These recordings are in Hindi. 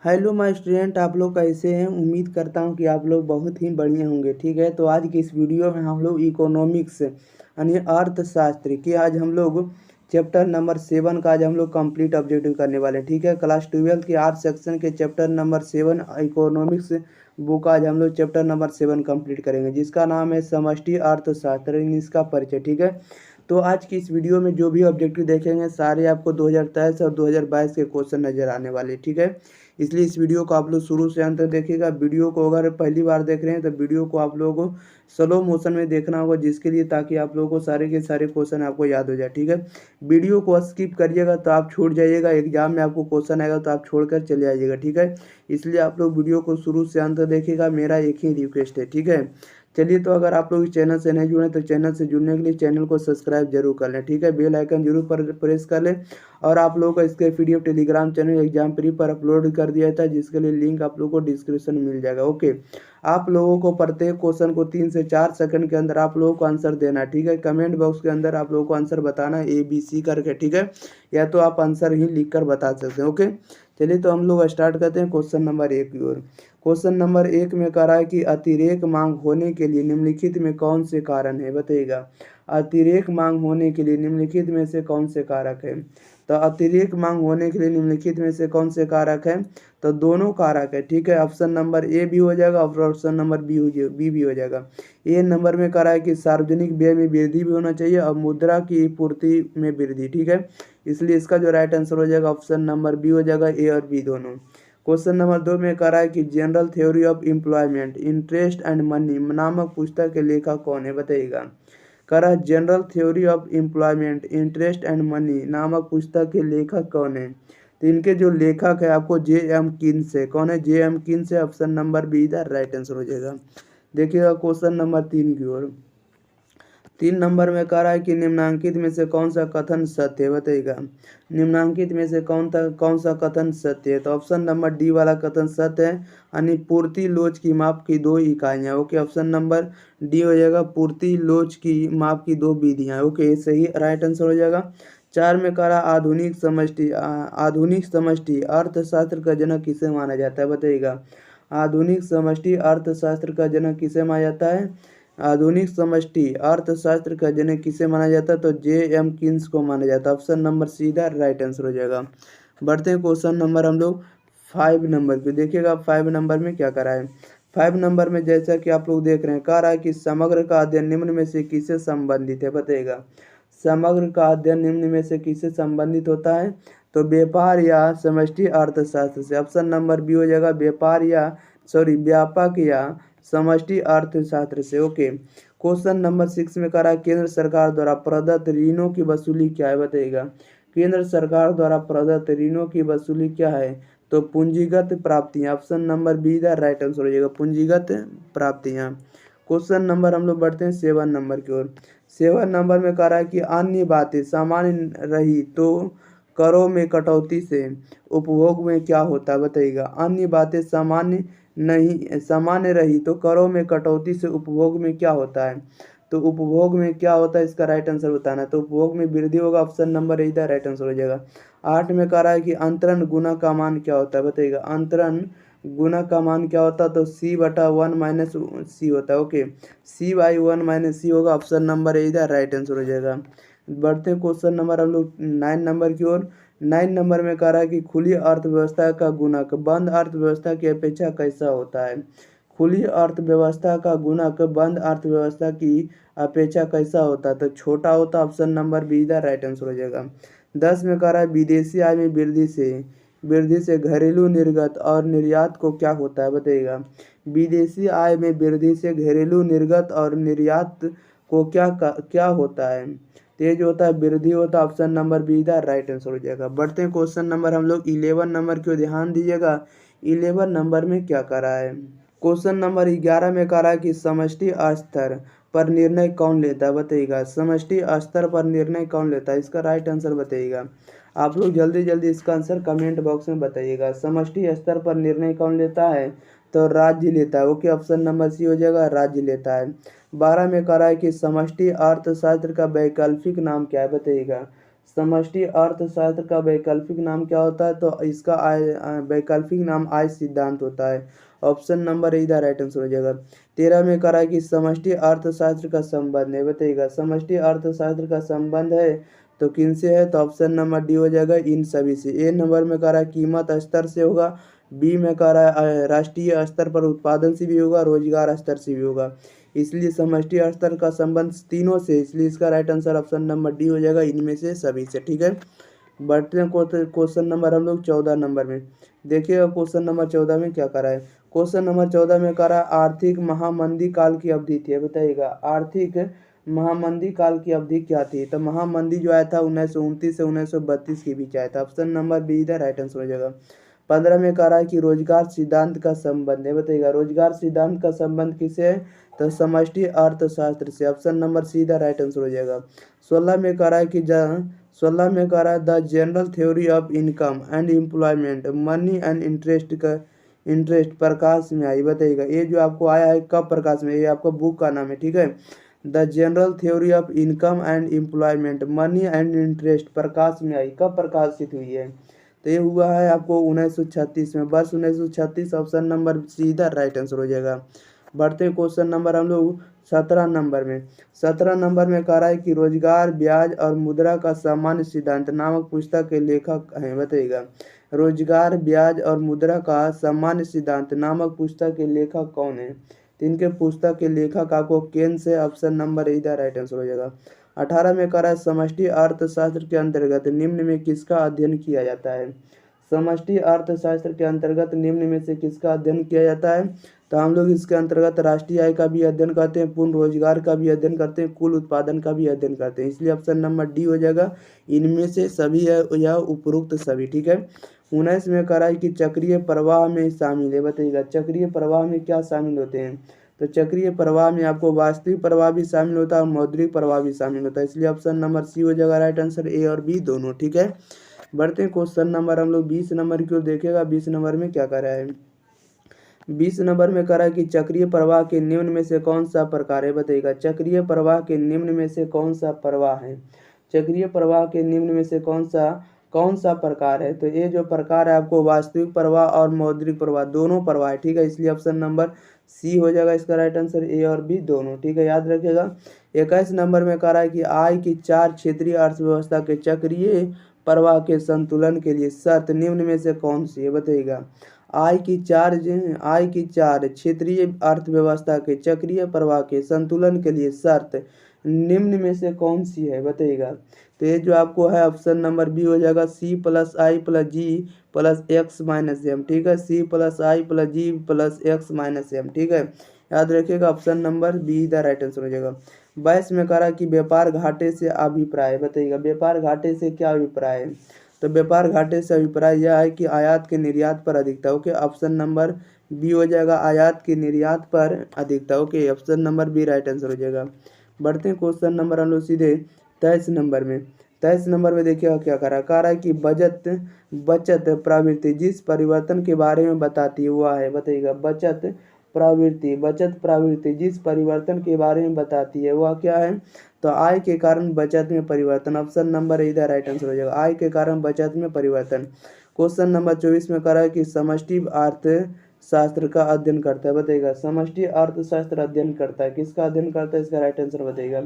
हेलो माय स्टूडेंट, आप लोग कैसे हैं। उम्मीद करता हूं कि आप लोग बहुत ही बढ़िया होंगे। ठीक है, तो आज की इस वीडियो में हम लोग इकोनॉमिक्स यानी अर्थशास्त्र की आज हम लोग चैप्टर नंबर 7 का आज हम लोग कंप्लीट ऑब्जेक्टिव करने वाले हैं। ठीक है, क्लास 12 के आर्ट सेक्शन के चैप्टर नंबर 7 इकोनॉमिक्स बुक आज हम लोग चैप्टर नंबर 7 कंप्लीट करेंगे, जिसका नाम है समष्टि अर्थशास्त्र, इसका परिचय। ठीक है, तो आज की इस वीडियो में जो भी ऑब्जेक्टिव देखेंगे सारे आपको 2023 और 2022 के क्वेश्चन नजर आने वाले। ठीक है, इसलिए इस वीडियो को आप लोग शुरू से अंत तक देखिएगा। वीडियो को अगर पहली बार देख रहे हैं तो वीडियो को आप लोगों को स्लो मोशन में देखना होगा, जिसके लिए ताकि आप लोगों को सारे के सारे क्वेश्चन आपको याद हो जाए। ठीक है, वीडियो को स्किप करिएगा तो आप छूट जाइएगा, एग्जाम में आपको क्वेश्चन आएगा तो आप छोड़कर चले आइएगा। ठीक है, इसलिए आप लोग वीडियो को शुरू से अंत तक देखिएगा, मेरा एक ही रिक्वेस्ट है। ठीक है, चलिए, तो अगर आप लोग इस चैनल से नहीं जुड़े तो चैनल से जुड़ने के लिए चैनल को सब्सक्राइब जरूर कर लें। ठीक है, बेल आइकन जरूर प्रेस कर लें। और आप लोगों को इसके PDF Telegram channel exam pre पर अपलोड कर दिया था, जिसके लिए लिंक आप लोगों को डिस्क्रिप्शन में मिल जाएगा। ओके, आप लोगों को प्रत्येक क्वेश्चन को 3 से 4 सेकंड के अंदर आप लोगों को आंसर देना है। ठीक है, कमेंट बॉक्स के अंदर आप लोगों को आंसर बताना है ABC करके। ठीक है, या तो आप आंसर ही लिख कर बता सकते हैं। ओके, चलिए, तो हम लोग स्टार्ट करते हैं क्वेश्चन नंबर 1 की ओर। क्वेश्चन नंबर 1 में कह रहा है कि अतिरेक मांग होने के लिए निम्नलिखित में कौन से कारण है, बताइएगा। अतिरेक मांग होने के लिए निम्नलिखित में से कौन से कारक है। तो अतिरेक मांग होने के लिए निम्नलिखित में से कौन से कारक है, तो दोनों कारक है। ठीक है, ऑप्शन नंबर ए भी हो जाएगा और ऑप्शन नंबर बी भी हो जाएगा। ए नंबर में कह रहा है कि सार्वजनिक व्यय में वृद्धि भी होना चाहिए और मुद्रा की पूर्ति में वृद्धि। ठीक है, इसलिए इसका जो राइट आंसर हो जाएगा ऑप्शन नंबर बी हो जाएगा, ए और बी दोनों। क्वेश्चन नंबर 2 में कह रहा है कि general theory of employment interest and money नामक पुस्तक के लेखक कौन है, बताइएगा। कह रहा है general theory of employment interest and money नामक पुस्तक के लेखक कौन है। तो इनके जो लेखक है आपको J.M. किन्स है। कौन है, J.M. किन्स है। ऑप्शन नंबर बी इधर राइट आंसर हो जाएगा। देखिएगा क्वेश्चन नंबर 3 की ओर। 3 नंबर में कह रहा है कि निम्नांकित में से कौन सा कथन सत्य है, बताइएगा। निम्नांकित में से कौन सा कथन सत्य है। तो ऑप्शन नंबर डी वाला कथन सत्य है, यानी पूर्ति लोच की माप की 2 इकाइयाँ। ओके, ऑप्शन नंबर डी हो जाएगा, पूर्ति लोच की माप की 2 विधियाँ। ओके, सही राइट आंसर हो जाएगा। 4 में कह रहा आधुनिक समष्टि अर्थशास्त्र का जनक किसे माना जाता है, बताइएगा। आधुनिक समष्टि अर्थशास्त्र का जनक किसे माना जाता है। आधुनिक समष्टि अर्थशास्त्र का जनक किसे माना जाता है, तो J.M. किन्स को माना जाता है। ऑप्शन नंबर सीधा राइट आंसर हो जाएगा। बढ़ते हैं क्वेश्चन नंबर हम लोग 5 नंबर पे। देखिएगा 5 नंबर में क्या करा है। 5 नंबर में जैसा कि आप लोग देख रहे हैं, कह रहा है कि समग्र का अध्ययन निम्न में से किससे संबंधित है, बताइएगा। समग्र का अध्ययन निम्न में से किससे संबंधित होता है, तो व्यापार या समष्टि अर्थशास्त्र से। ऑप्शन नंबर बी हो जाएगा, व्यापक या समष्टि अर्थशास्त्र से। ओके, क्वेश्चन नंबर 6 में कह रहा है केंद्र सरकार द्वारा प्रदत्त ऋणों की वसूली क्या है, बताइएगा। केंद्र सरकार द्वारा प्रदत्त ऋणों की वसूली क्या है, तो पूंजीगत प्राप्तियां। ऑप्शन नंबर बी इधर राइट आंसर हो जाएगा, पूंजीगत प्राप्तियां। क्वेश्चन नंबर हम लोग बढ़ते हैं 7 नंबर की ओर। 7 नंबर में कह रहा है कि अन्य बातें सामान्य रही तो करों में कटौती से उपभोग में क्या होता है, बताइएगा। अन्य बातें सामान्य रही तो करों में कटौती से उपभोग में क्या होता है, तो उपभोग में क्या होता है, इसका राइट आंसर बताना है। तो उपभोग में वृद्धि होगा, ऑप्शन नंबर इधर राइट आंसर हो जाएगा। 8 में कह रहा है कि अंतरण गुना का मान क्या होता है, बताइएगा। अंतरण गुना का मान क्या होता है, तो C/1 माइनस सी होता है। ओके, C/1 माइनस सी होगा, ऑप्शन नंबर इधर राइट आंसर हो जाएगा। बढ़ते क्वेश्चन नंबर हम लोग 9 नंबर की ओर। 9 नंबर में कह रहा है कि खुली अर्थव्यवस्था का गुणक बंद अर्थव्यवस्था की अपेक्षा कैसा होता है। खुली अर्थव्यवस्था का गुणक बंद अर्थव्यवस्था की अपेक्षा कैसा होता है, तो छोटा होता है। ऑप्शन नंबर बी इधर राइट आंसर हो जाएगा। 10 में कह रहा है विदेशी आय में वृद्धि से घरेलू निर्गत और निर्यात को क्या होता है, बताइएगा। विदेशी आय में वृद्धि से घरेलू निर्गत और निर्यात को क्या होता है, तेज होता है, वृद्धि होता है। ऑप्शन नंबर बी इधर राइट आंसर हो जाएगा। बढ़ते हैं क्वेश्चन नंबर हम लोग 11 नंबर की ओर, ध्यान दीजिएगा। 11 नंबर में क्या करा है। क्वेश्चन नंबर 11 में कह रहा है कि समष्टि स्तर पर निर्णय कौन लेता है, बताइएगा। समष्टि स्तर पर निर्णय कौन लेता है, इसका राइट आंसर बताइएगा। आप लोग जल्दी जल्दी इसका आंसर कमेंट बॉक्स में बताइएगा। समष्टि स्तर पर निर्णय कौन लेता है, तो राज्य लेता है। ओके, ऑप्शन नंबर सी हो जाएगा, राज्य लेता है। 12 में कह रहा है कि समष्टि अर्थशास्त्र का वैकल्पिक नाम क्या है, बताइएगा। समष्टि अर्थशास्त्र का वैकल्पिक नाम क्या होता है? तो इसका वैकल्पिक नाम आय सिद्धांत होता है। ऑप्शन नंबर ए इधर राइट आंसर हो जाएगा। 13 में कह रहा है कि समष्टि अर्थशास्त्र का संबंध है, बताइएगा समष्टि अर्थशास्त्र का संबंध है तो किन से है? तो ऑप्शन नंबर डी हो जाएगा इन सभी से। ए नंबर में कह रहा है कीमत स्तर से होगा, बी में कह रहा है राष्ट्रीय स्तर पर उत्पादन से भी होगा, रोजगार स्तर से भी होगा। इसलिए समष्टि स्तर का संबंध तीनों से, इसलिए इसका right answer option number D हो जाएगा, इनमें से सभी से। ठीक है, बढ़ते हैं क्वेश्चन नंबर हम लोग 14 नंबर में। देखिएगा क्वेश्चन नंबर 14 में क्या करा है। क्वेश्चन नंबर 14 में करा आर्थिक महामंदी काल की अवधि थी, बताइएगा आर्थिक महामंदी काल की अवधि क्या थी? तो महामंदी जो आया था 1929 से 1932 के बीच आया था। ऑप्शन नंबर बी इधर राइट आंसर हो जाएगा। 15 में कह रहा है कि रोजगार सिद्धांत का संबंध है, बताइएगा रोजगार सिद्धांत का संबंध किसे है? तो समष्टि अर्थशास्त्र से। ऑप्शन नंबर सी इधर राइट आंसर हो जाएगा। 16 में कह रहा है कि 16 में कह रहा है the general theory of income and employment money and interest का इंटरेस्ट प्रकाश में आई, बताइएगा ये जो आपको आया है कब प्रकाश में? ये आपका बुक का नाम है। ठीक है, the general theory of income and employment money and interest प्रकाश में आई, कब प्रकाशित हुई है? तो ये हुआ है आपको 1936 में, वर्ष 1936। ऑप्शन नंबर सी इधर राइट आंसर हो जाएगा। बढ़ते क्वेश्चन नंबर हम लोग 17 नंबर में। 17 नंबर में कह रहा है कि रोजगार ब्याज और मुद्रा का सामान्य सिद्धांत नामक पुस्तक के लेखक हैं, बताइएगा रोजगार ब्याज और मुद्रा का सामान्य सिद्धांत नामक पुस्तक के लेखक कौन है? तो इनके पुस्तक के लेखक आपको केन से। ऑप्शन नंबर इधर राइट आंसर हो जाएगा। 18 में कह रहा है समष्टि अर्थशास्त्र के अंतर्गत निम्न में किसका अध्ययन किया जाता है? समष्टि अर्थशास्त्र के अंतर्गत निम्न में से किसका अध्ययन किया जाता है? तो हम लोग इसके अंतर्गत राष्ट्रीय आय का भी अध्ययन करते हैं, पूर्ण रोजगार का भी अध्ययन करते हैं, कुल उत्पादन का भी अध्ययन करते हैं। इसलिए ऑप्शन नंबर डी हो जाएगा, इनमें से सभी है या उपरोक्त सभी। ठीक है, 19 में कह रहा है कि चक्रीय प्रवाह में शामिल है, बताइएगा चक्रीय प्रवाह में क्या शामिल होते हैं? तो चक्रीय प्रवाह में आपको वास्तविक प्रवाह भी शामिल होता है और मौद्रिक प्रवाह भी शामिल होता है। इसलिए ऑप्शन नंबर सी हो जाएगा राइट आंसर, ए और बी दोनों। ठीक है, बढ़ते हैं क्वेश्चन नंबर हम लोग 20 नंबर की ओर देखेगा। 20 नंबर में क्या कर रहा है? 20 नंबर में कह रहा है कि चक्रीय प्रवाह के निम्न में से कौन सा प्रकार है, बताइएगा चक्रीय प्रवाह के निम्न में से कौन सा प्रवाह है? चक्रीय प्रवाह के निम्न में से कौन सा प्रकार है? तो ये जो प्रकार है आपको वास्तविक प्रवाह और मौद्रिक प्रवाह दोनों प्रवाह है। ठीक है, इसलिए ऑप्शन नंबर सी हो जाएगा इसका राइट आंसर, ए और बी दोनों। ठीक है, याद रखिएगा। 21 नंबर में कह रहा है कि आय की 4 क्षेत्रीय अर्थव्यवस्था के चक्रीय प्रवाह के संतुलन के लिए शर्त निम्न में से कौन सी है? बताइएगा आय की 4 क्षेत्रीय अर्थव्यवस्था के चक्रीय प्रवाह के संतुलन के लिए शर्त निम्न में से कौन सी है? बताइएगा। तो ये जो आपको है ऑप्शन नंबर बी हो जाएगा, सी प्लस आई प्लस जी प्लस एक्स माइनस एम। ठीक है, सी प्लस आई प्लस जी प्लस एक्स माइनस एम। ठीक है, याद रखिएगा option number be the right answer हो जाएगा। 22 में कह रहा कि व्यापार घाटे से अभिप्राय, बताइएगा व्यापार घाटे से क्या अभिप्राय है? तो व्यापार घाटे से अभिप्राय यह है कि आयात के निर्यात पर अधिकता। ओके, ऑप्शन नंबर बी हो जाएगा, आयात के निर्यात पर अधिकता। Okay, option number B right answer हो जाएगा। बढ़ते हैं क्वेश्चन नंबर हम लोग सीधे 23 नंबर में। 23 नंबर में देखिएगा क्या कह रहा है कि बचत प्रवृत्ति जिस परिवर्तन के बारे में बताती है वह है, बताइएगा बचत प्रवृत्ति जिस परिवर्तन के बारे में बताती है वह क्या है? तो आय के कारण बचत में परिवर्तन। ऑप्शन नंबर इधर राइट आंसर हो जाएगा, आय के कारण बचत में परिवर्तन। क्वेश्चन नंबर 24 में कह रहा है कि समष्टि अर्थशास्त्र का अध्ययन करता है, बताइएगा समष्टि अर्थशास्त्र अध्ययन करता है, किसका अध्ययन करता है? इसका राइट आंसर बताइएगा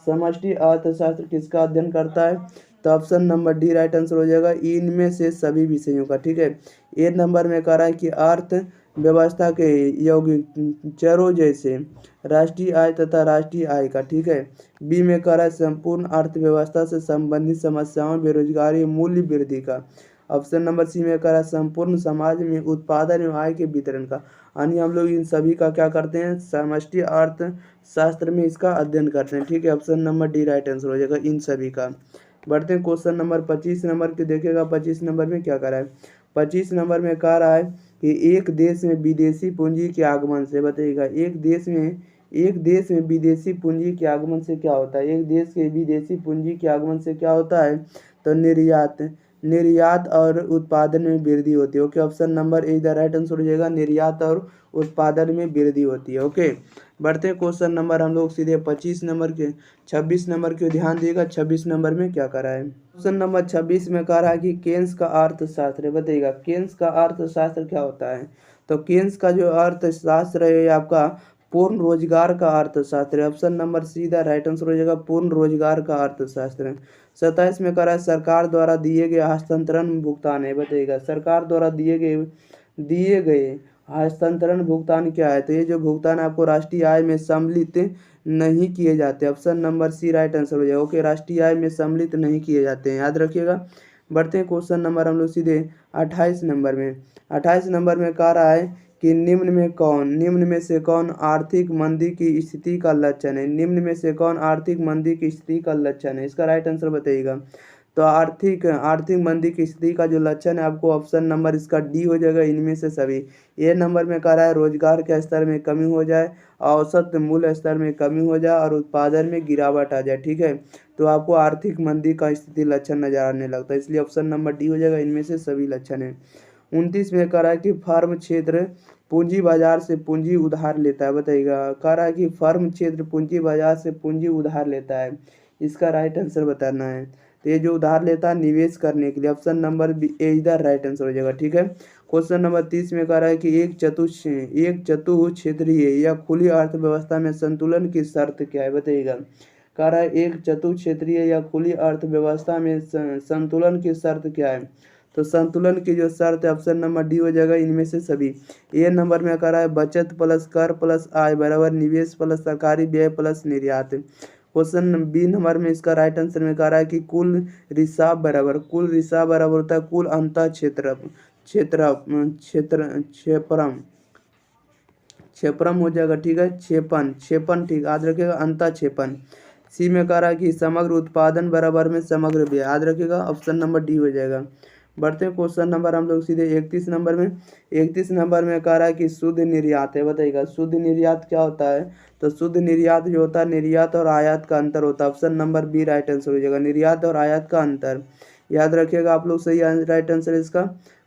समष्टि अर्थशास्त्र किसका अध्ययन करता है? तो option number D right answer हो जाएगा, इनमें से सभी विषयों का। ठीक है, ए नंबर में कह रहा है कि अर्थ व्यवस्था के यौगिक चरों जैसे राष्ट्रीय आय तथा राष्ट्रीय आय का। ठीक है, बी में कह रहा है संपूर्ण अर्थव्यवस्था से संबंधित समस्याओं बेरोजगारी मूल्य वृद्धि का। ऑप्शन नंबर सी में कह रहा है संपूर्ण समाज में उत्पादन एवं आय के वितरण का। यानी हम लोग इन सभी का क्या करते हैं? समष्टि अर्थशास्त्र में इसका अध्ययन करते हैं। ठीक है, option number D right answer हो जाएगा इन सभी का। बढ़ते हैं क्वेश्चन नंबर 25 नंबर के देखेगा। 25 नंबर में क्या कर रहा है? 25 नंबर में कह रहा है कि एक देश में विदेशी पूंजी के आगमन से, बताइएगा एक देश में विदेशी पूंजी के आगमन से क्या होता है? एक देश के विदेशी पूंजी के आगमन से क्या होता है? तो निर्यात और उत्पादन में वृद्धि होती है। Okay, option number A the right answer हो जाएगा, निर्यात और उत्पादन में वृद्धि होती है। ओके, बढ़ते हैं क्वेश्चन नंबर हम लोग सीधे 26 नंबर के ध्यान दिएगा। 26 नंबर में क्या करा है, क्वेश्चन नंबर 26 में कह रहा है कि केन्स का अर्थशास्त्र बताइएगा। केन्स का अर्थशास्त्र क्या होता है, तो केन्स का जो अर्थशास्त्र है आपका पूर्ण रोजगार का अर्थशास्त्र है। Option number see the right answer हो जाएगा, पूर्ण रोजगार का अर्थशास्त्र। 27 में कह रहा है सरकार द्वारा दिए गए हस्तांतरण भुगतान है बताइएगा। सरकार द्वारा दिए गए हस्तांतरण भुगतान क्या है, तो ये जो भुगतान आपको राष्ट्रीय आय में सम्मिलित नहीं किए जाते। Option number C right answer हो जाएगा। ओके, राष्ट्रीय आय में सम्मिलित नहीं किए जाते हैं, याद रखिएगा। बढ़ते हैं क्वेश्चन नंबर हम लोग सीधे 28 नंबर में। 28 नंबर में कह रहा है कि निम्न में से कौन आर्थिक मंदी की स्थिति का लक्षण है। निम्न में से कौन आर्थिक मंदी की स्थिति का लक्षण है, इसका राइट आंसर बताइएगा। तो आर्थिक मंदी की स्थिति का जो लक्षण है आपको ऑप्शन नंबर इसका डी हो जाएगा, इनमें से सभी। ए नंबर में कह रहा है रोजगार के स्तर में कमी हो जाए, औसत मूल्य स्तर में कमी हो जाए और उत्पादन में गिरावट आ जाए। ठीक है, तो आपको आर्थिक मंदी का स्थिति लक्षण नजर आने लगता है, इसलिए ऑप्शन नंबर डी हो जाएगा, इनमें से सभी लक्षण है। 29 में कह रहा है कि फर्म क्षेत्र पूंजी बाजार से पूंजी उधार लेता है बताइएगा। कह रहा है कि फर्म क्षेत्र पूंजी बाजार से पूंजी उधार लेता है, इसका राइट आंसर बताना है। तो ये जो उधार लेता है निवेश करने के लिए, ऑप्शन नंबर बी ए इधर राइट आंसर हो जाएगा। ठीक है, क्वेश्चन नंबर 30 में कह रहा है कि एक चतुः क्षेत्रीय या खुली अर्थव्यवस्था में संतुलन की शर्त क्या है बताइएगा। कह रहा है एक चतुः क्षेत्रीय या खुली अर्थव्यवस्था में संतुलन की शर्त क्या है, तो संतुलन की जो शर्त है ऑप्शन नंबर डी हो जाएगा, इनमें से सभी। ए नंबर में कह रहा है बचत प्लस कर प्लस आय बराबर निवेश प्लस सरकारी व्यय प्लस निर्यात। क्वेश्चन बी नंबर में इसका राइट आंसर में कह रहा है कि कुल रिसाव बराबर होता है कुल अंतः क्षेत्रम हो जाएगा। ठीक है, क्षेपण ठीक याद रखिएगा, अंतः क्षेपण। सी में कह रहा है कि समग्र उत्पादन बराबर में समग्र व्यय, याद रखिएगा, ऑप्शन नंबर डी हो जाएगा। बढ़ते हैं क्वेश्चन नंबर हम लोग सीधे 31 नंबर में। 31 नंबर में कह रहा है कि शुद्ध निर्यात है बताइएगा। शुद्ध निर्यात क्या होता है, तो शुद्ध निर्यात जो होता है निर्यात और आयात का अंतर होता है। Option number B right answer हो जाएगा, निर्यात और आयात का अंतर, याद रखिएगा आप लोग, सही राइट आंसर इसका।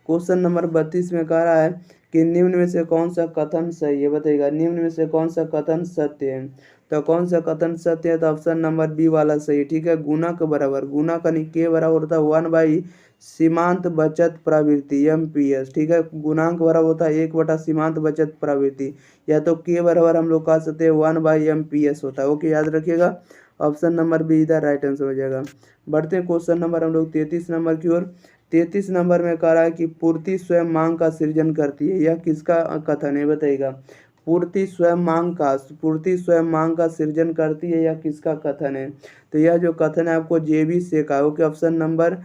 क्वेश्चन नंबर 32 में कह रहा है कि निम्न में से कौन सा कथन सही है बताइएगा। निम्न में से कौन सा कथन सत्य है, तो कौन सा कथन सत्य है, तो ऑप्शन नंबर बी वाला सही। ठीक है, गुणक बराबर गुणक के बराबर होता है 1/, सीमांत बचत प्रवृत्ति एमपीएस। ठीक है, गुणांक बराबर होता है 1/, सीमांत बचत प्रवृत्ति, या तो के बराबर हम लोग कह सकते हैं 1/MPS होता है। ओके, याद रखिएगा, ऑप्शन नंबर बी इधर राइट आंसर हो जाएगा। बढ़ते हैं क्वेश्चन नंबर हम लोग 33 नंबर की ओर। 33 नंबर में कह रहा है कि पूर्ति स्वयं मांग का सृजन करती है, यह किसका कथन है बताइएगा। पूर्ति स्वयं मांग का सृजन करती है, यह किसका कथन है, तो यह जो कथन है आपको जेबी से का। ओके, ऑप्शन नंबर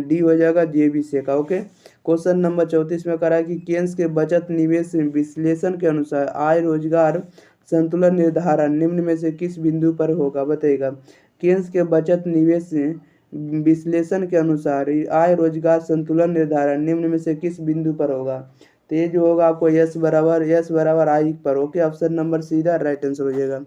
डी हो जाएगा, जेबी से का। ओके, क्वेश्चन नंबर 34 में कह रहा है कि केन्स के बचत निवेश विश्लेषण के अनुसार आय रोजगार संतुलन निर्धारण निम्न में से किस बिंदु पर होगा बताइएगा। केन्स के बचत निवेश विश्लेषण के अनुसार आय रोजगार संतुलन निर्धारण निम्न में से किस बिंदु पर होगा, तो ये जो होगा आपको यस बराबर आई पर। ओके, ऑप्शन नंबर सीधा राइट आंसर हो जाएगा।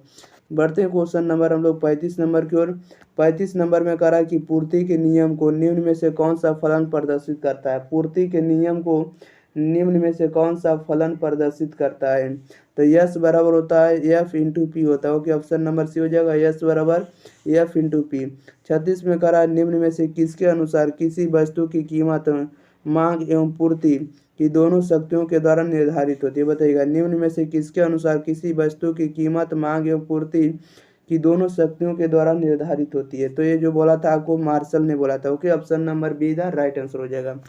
बढ़ते हैं क्वेश्चन नंबर हम लोग 35 नंबर की ओर। 35 नंबर में कह रहा है कि पूर्ति के नियम को निम्न में से कौन सा फलन प्रदर्शित करता है। पूर्ति के नियम को निम्न में से कौन सा फलन प्रदर्शित करता है, तो यस बराबर होता है F/P होता है। ओके, ऑप्शन नंबर सी हो जाएगा, यस बराबर F/P। 36 में कह रहा है निम्न में से किसके अनुसार किसी वस्तु की कीमत मांग एवं पूर्ति की दोनों शक्तियों के द्वारा निर्धारित होती है बताइएगा। निम्न में से किसके अनुसार किसी वस्तु की कीमत मांग एवं पूर्ति की दोनों शक्तियों के द्वारा निर्धारित होती है, तो ये जो बोला था आपको मार्शल ने बोला था। Okay, option number be the right answer हो जाएगा।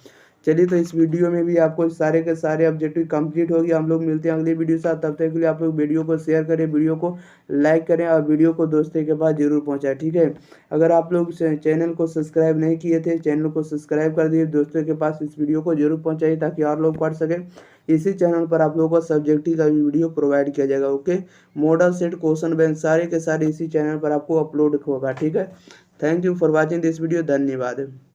चलिए, तो इस वीडियो में भी आपको सारे के सारे ऑब्जेक्टिव कंप्लीट हो गया। हम लोग मिलते हैं अगली वीडियो के साथ, तब तक के लिए आप लोग वीडियो को शेयर करें, वीडियो को लाइक करें और वीडियो को दोस्तों के पास जरूर पहुंचाएं। ठीक है, अगर आप लोग चैनल को सब्सक्राइब नहीं किए थे, चैनल को सब्सक्राइब कर दिए, दोस्तों के पास इस वीडियो को जरूर पहुँचाइए ताकि और लोग पढ़ सकें। इसी चैनल पर आप लोगों को सब्जेक्टिव का भी वीडियो प्रोवाइड किया जाएगा। Okay, model set, question bank सारे के सारे इसी चैनल पर आपको अपलोड होगा। ठीक है, thank you for watching this video, धन्यवाद।